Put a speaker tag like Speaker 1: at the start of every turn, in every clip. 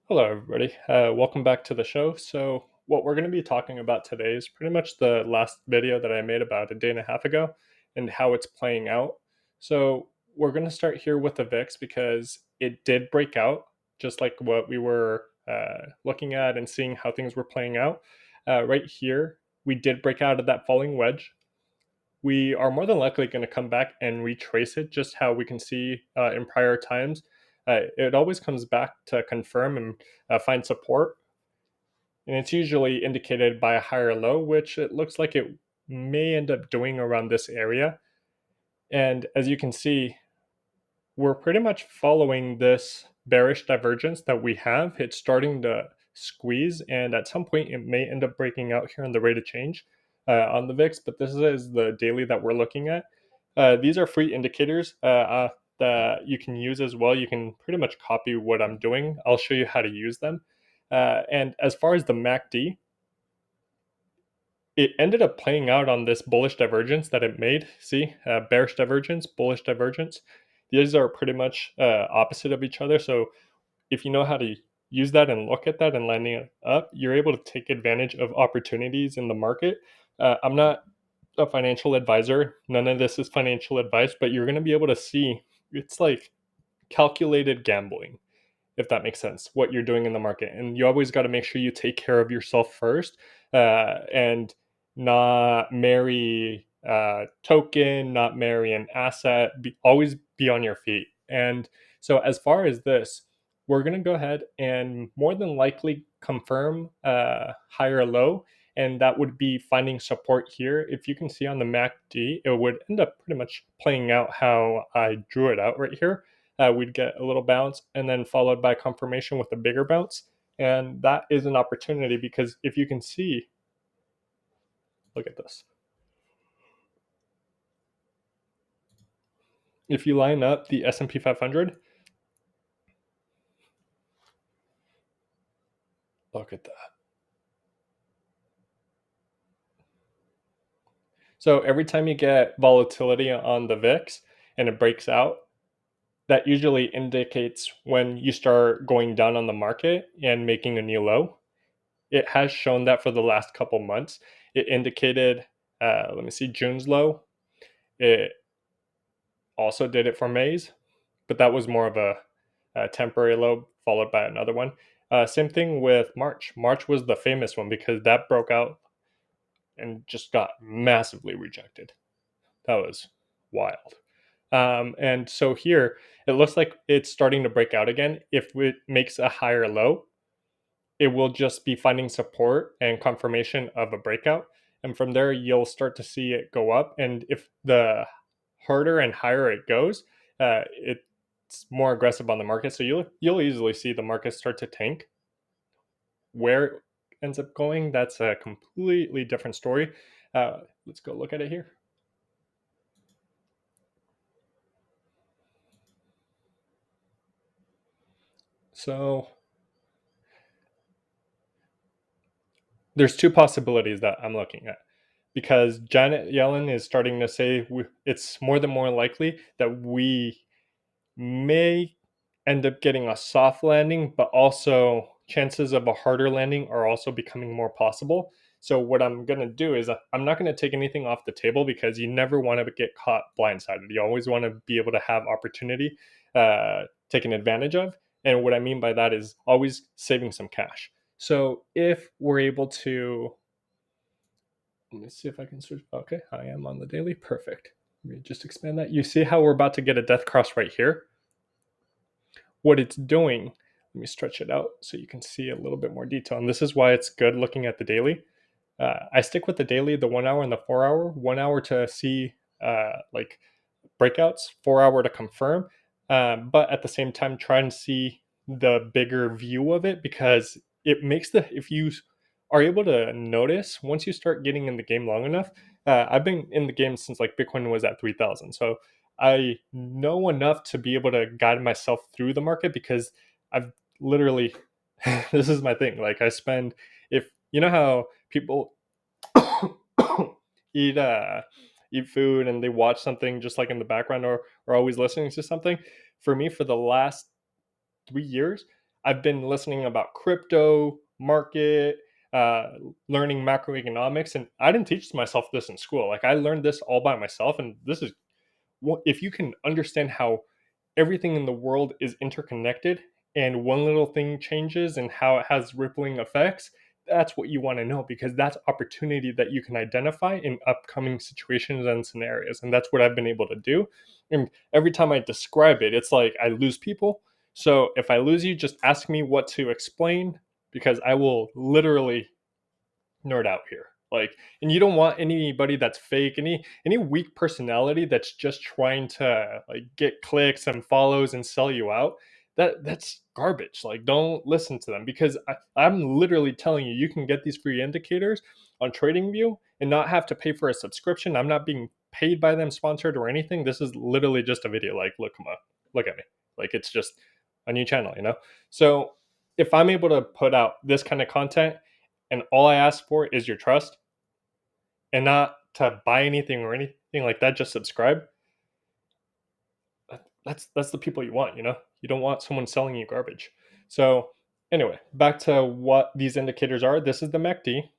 Speaker 1: Hello, everybody. Welcome back to the show. So, what we're going to be talking about today is pretty much the last video that I made about a day and a half ago and how it's playing out. So, we're going to start here with the VIX because it did break out, just like what we were looking at and seeing how things were playing out. Right here, we did break out of that falling wedge. We are more than likely going to come back and retrace it, just how we can see in prior times. It always comes back to confirm and find support, and it's usually indicated by a higher low, which it looks like it may end up doing around this area. And as you can see, we're pretty much following this bearish divergence that we have. It's starting to squeeze, and at some point, it may end up breaking out here on the rate of change on the VIX. But this is the daily that we're looking at. These are free indicators that you can use as well. You can pretty much copy what I'm doing. I'll show you how to use them. And as far as the MACD, it ended up playing out on this bullish divergence that it made. See, bearish divergence, bullish divergence. These are pretty much opposite of each other. So if you know how to use that and look at that and lining it up, you're able to take advantage of opportunities in the market. I'm not a financial advisor. None of this is financial advice, but you're going to be able to see it's like calculated gambling, if that makes sense, what you're doing in the market. And you always got to make sure you take care of yourself first, and not marry a token, not marry an asset. Always be on your feet. And so, as far as this, we're going to go ahead and more than likely confirm higher low. And that would be finding support here. If you can see on the MACD, it would end up pretty much playing out how I drew it out right here. We'd get a little bounce and then followed by confirmation with a bigger bounce. And that is an opportunity because if you can see, look at this. If you line up the S&P 500, look at that. So every time you get volatility on the VIX and it breaks out, that usually indicates when you start going down on the market and making a new low. It has shown that for the last couple months. It indicated, let me see, June's low. It also did it for May's, but that was more of a temporary low followed by another one. Same thing with March. March was the famous one because that broke out and just got massively rejected. That was wild. And so here, it looks like it's starting to break out again. If it makes a higher low, it will just be finding support and confirmation of a breakout. And from there, you'll start to see it go up. And if the harder and higher it goes, it's more aggressive on the market. So you'll easily see the market start to tank. Where it ends up going, that's a completely different story. Let's go look at it here. So there's two possibilities that I'm looking at because Janet Yellen is starting to say it's more likely that we may end up getting a soft landing, but also chances of a harder landing are also becoming more possible. So what I'm going to do is I'm not going to take anything off the table because you never want to get caught blindsided. You always want to be able to have opportunity taken advantage of. And what I mean by that is always saving some cash. So if we're able to, let me see if I can switch. Okay, I am on the daily. Perfect. Let me just expand that. You see how we're about to get a death cross right here? What it's doing, let me stretch it out so you can see a little bit more detail. And this is why it's good looking at the daily. I stick with the daily, the 1 hour and the 4 hour. 1 hour to see like breakouts, 4 hour to confirm. But at the same time, try and see the bigger view of it because it makes if you are able to notice once you start getting in the game long enough. I've been in the game since like Bitcoin was at 3,000. So I know enough to be able to guide myself through the market because I've literally, this is my thing. Like I spend, if you know how people eat eat food and they watch something just like in the background or always listening to something. For me, for the last 3 years, I've been listening about crypto, market, uh, learning macroeconomics, and I didn't teach myself this in school. Like I learned this all by myself, and this is if you can understand how everything in the world is interconnected and one little thing changes and how it has rippling effects, that's what you want to know because that's opportunity that you can identify in upcoming situations and scenarios. And that's what I've been able to do. And every time I describe it, it's like I lose people. So if I lose you, just ask me what to explain because I will literally nerd out here. Like, and you don't want anybody that's fake, any weak personality that's just trying to like get clicks and follows and sell you out. That's garbage. Like, don't listen to them because I'm literally telling you, you can get these free indicators on TradingView and not have to pay for a subscription. I'm not being paid by them, sponsored or anything. This is literally just a video. Like, look, come on, look at me. Like, it's just a new channel, you know. So if I'm able to put out this kind of content and all I ask for is your trust and not to buy anything or anything like that, just subscribe. That's the people you want, you know? You don't want someone selling you garbage. So anyway, back to what these indicators are. This is the MACD,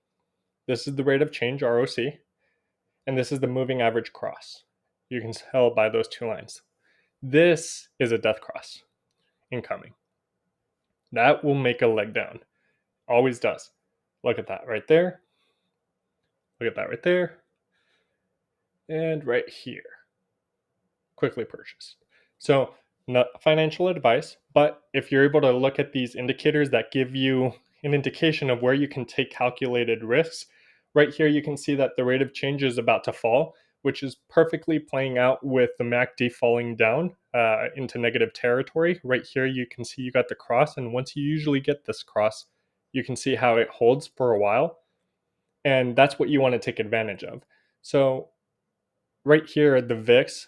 Speaker 1: this is the rate of change, ROC, and this is the moving average cross. You can tell by those two lines. This is a death cross incoming. That will make a leg down. Always does. Look at that right there. Look at that right there. And right here. Quickly purchased. So, not financial advice, but if you're able to look at these indicators that give you an indication of where you can take calculated risks, right here you can see that the rate of change is about to fall, which is perfectly playing out with the MACD falling down into negative territory. Right here you can see you got the cross, and once you usually get this cross, you can see how it holds for a while, and that's what you want to take advantage of. So, right here, the VIX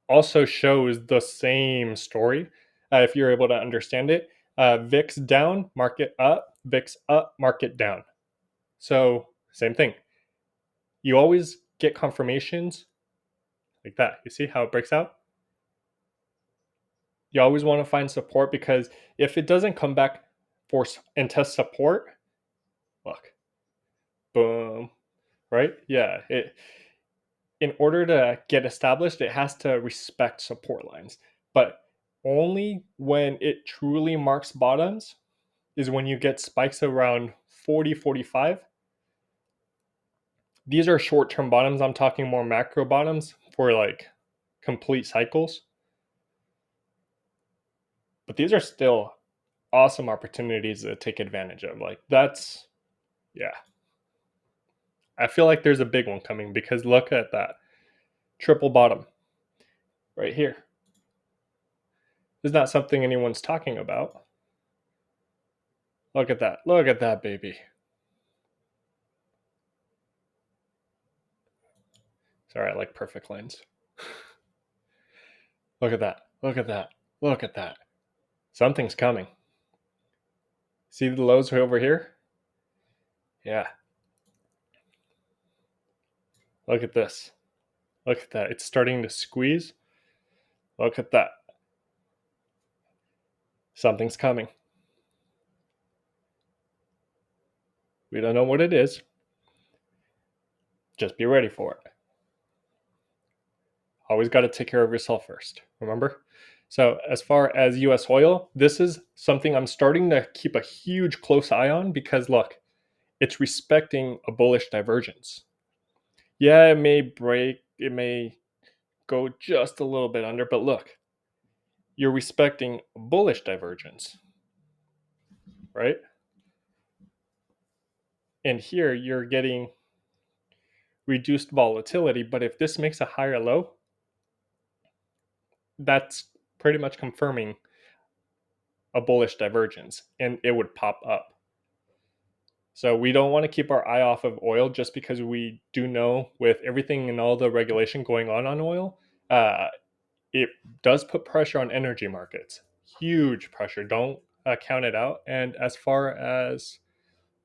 Speaker 1: also shows the same story if you're able to understand it. VIX down, market up, VIX up, market down. So, same thing. You always get confirmations like that. You see how it breaks out? You always want to find support because if it doesn't come back for and test support, look, boom, right? Yeah, in order to get established, it has to respect support lines. But only when it truly marks bottoms is when you get spikes around 40, 45. These are short term bottoms. I'm talking more macro bottoms for like complete cycles. But these are still awesome opportunities to take advantage of. Like, that's, yeah. I feel like there's a big one coming because look at that triple bottom right here. It's not something anyone's talking about. Look at that. Look at that, baby. Sorry, I like perfect lines. Look at that. Look at that. Look at that. Something's coming. See the lows over here? Yeah. Look at this. Look at that. It's starting to squeeze. Look at that. Something's coming. We don't know what it is. Just be ready for it. Always got to take care of yourself first. Remember? So, as far as US oil, this is something I'm starting to keep a huge close eye on because look, it's respecting a bullish divergence. Yeah, it may break, it may go just a little bit under, but look, you're respecting a bullish divergence, right? And here you're getting reduced volatility, but if this makes a higher low, that's pretty much confirming a bullish divergence and it would pop up. So we don't want to keep our eye off of oil just because we do know with everything and all the regulation going on oil, it does put pressure on energy markets. Huge pressure. Don't count it out. And as far as,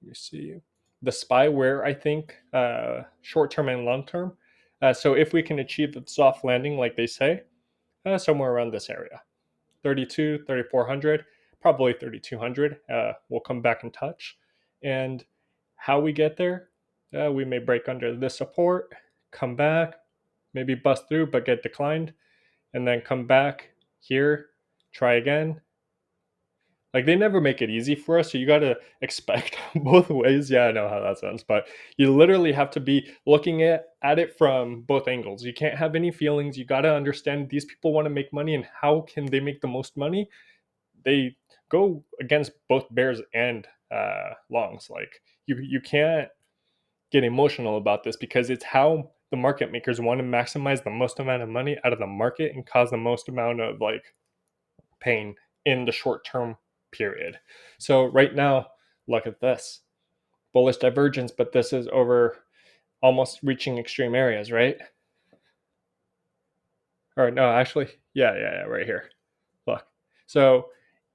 Speaker 1: let me see, the SPY, where I think short term and long term. So if we can achieve a soft landing, like they say, somewhere around this area, 32, 3400. probably 3,200. We'll come back and touch. And how we get there, we may break under this support, come back, maybe bust through, but get declined, and then come back here, try again. Like, they never make it easy for us, so you got to expect both ways. Yeah, I know how that sounds, but you literally have to be looking at it from both angles. You can't have any feelings. You got to understand these people want to make money, and how can they make the most money? They go against both bears and longs. Like, you can't get emotional about this, because it's how the market makers want to maximize the most amount of money out of the market and cause the most amount of like pain in the short term period. So right now, look at this bullish divergence, but this is over almost reaching extreme areas, right? Or no, actually, yeah, right here. Look. So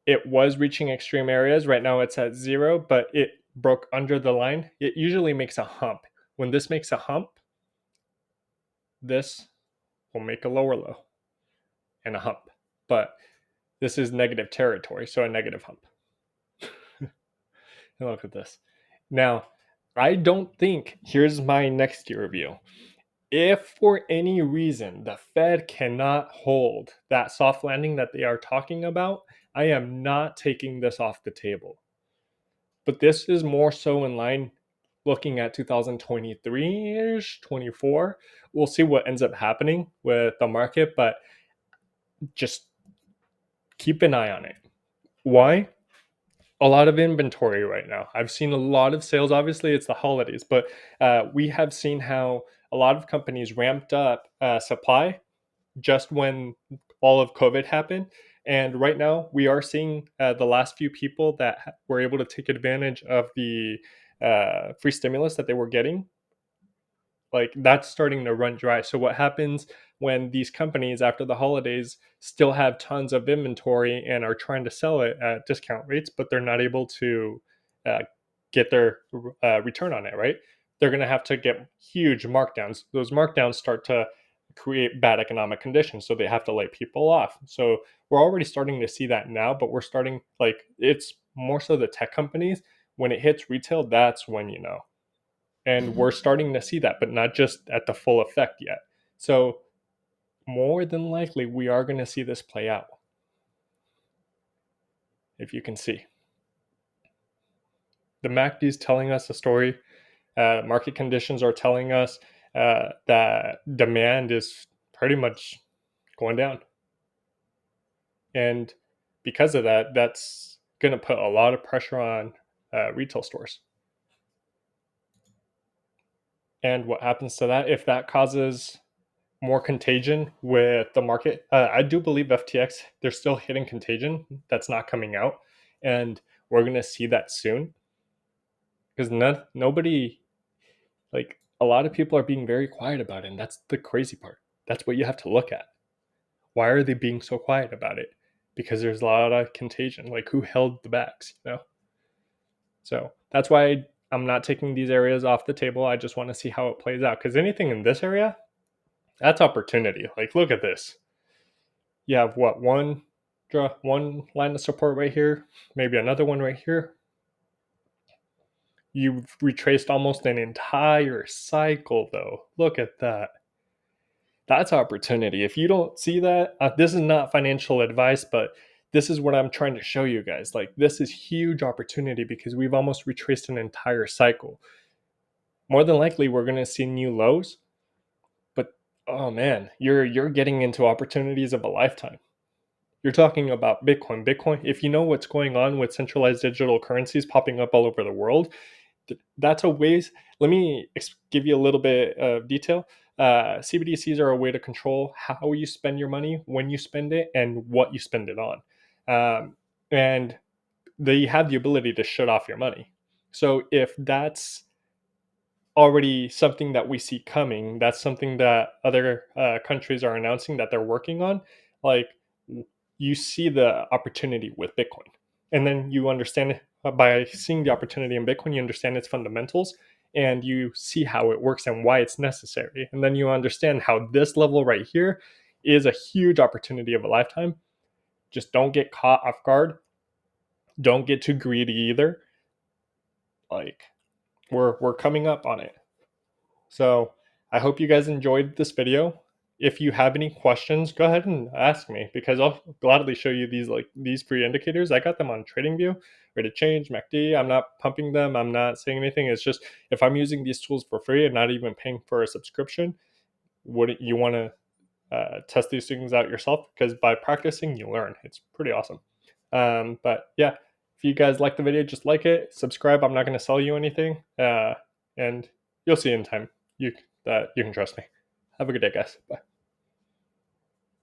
Speaker 1: it was reaching extreme areas. Right now it's at 0, but it broke under the line. It usually makes a hump. When this makes a hump, this will make a lower low and a hump. But this is negative territory, so a negative hump. Look at this. Now, I don't think, here's my next year review. If for any reason the Fed cannot hold that soft landing that they are talking about, I am not taking this off the table. But this is more so in line looking at 2023-ish, 24. We'll see what ends up happening with the market, but just keep an eye on it. Why? A lot of inventory right now. I've seen a lot of sales. Obviously, it's the holidays, but we have seen how a lot of companies ramped up supply just when all of COVID happened. And right now, we are seeing the last few people that were able to take advantage of the free stimulus that they were getting, like, that's starting to run dry. So what happens when these companies after the holidays still have tons of inventory and are trying to sell it at discount rates, but they're not able to uh, get their return on it, right? They're going to have to get huge markdowns. Those markdowns start to create bad economic conditions, so they have to lay people off. So we're already starting to see that now, but we're starting, like, it's more so the tech companies. When it hits retail, that's when you know. And we're starting to see that, but not just at the full effect yet. So more than likely, we are going to see this play out. If you can see, the MACD is telling us a story. Market conditions are telling us that demand is pretty much going down. And because of that, that's going to put a lot of pressure on retail stores. And what happens to that? If that causes more contagion with the market, I do believe FTX, they're still hitting contagion that's not coming out. And we're going to see that soon. Because nobody, like, a lot of people are being very quiet about it. And that's the crazy part. That's what you have to look at. Why are they being so quiet about it? Because there's a lot of contagion. Like, who held the bags, you know? So that's why I'm not taking these areas off the table. I just want to see how it plays out. Because anything in this area, that's opportunity. Like, look at this. You have what, one line of support right here, maybe another one right here. You've retraced almost an entire cycle, though. Look at that. That's opportunity. If you don't see that, this is not financial advice, but this is what I'm trying to show you guys. Like, this is huge opportunity because we've almost retraced an entire cycle. More than likely, we're going to see new lows, but oh man, you're getting into opportunities of a lifetime. You're talking about Bitcoin. Bitcoin, if you know what's going on with centralized digital currencies popping up all over the world, that's a ways. Let me give you a little bit of detail. CBDCs are a way to control how you spend your money, when you spend it, and what you spend it on. And they have the ability to shut off your money. So if that's already something that we see coming, that's something that other countries are announcing that they're working on, like, you see the opportunity with Bitcoin. And then you understand, by seeing the opportunity in Bitcoin, you understand its fundamentals and you see how it works and why it's necessary. And then you understand how this level right here is a huge opportunity of a lifetime. Just don't get caught off guard. don't get too greedy either. Like, we're coming up on it. So I hope you guys enjoyed this video. If you have any questions, go ahead and ask me, because I'll gladly show you these free indicators. I got them on TradingView, rate of change, MACD. I'm not pumping them. I'm not saying anything. It's just, if I'm using these tools for free and not even paying for a subscription, wouldn't you want to test these things out yourself? Because by practicing, you learn. It's pretty awesome. But yeah, if you guys like the video, just like it, subscribe. I'm not going to sell you anything, and you'll see in time. You that you can trust me. Have a good day, guys. Bye.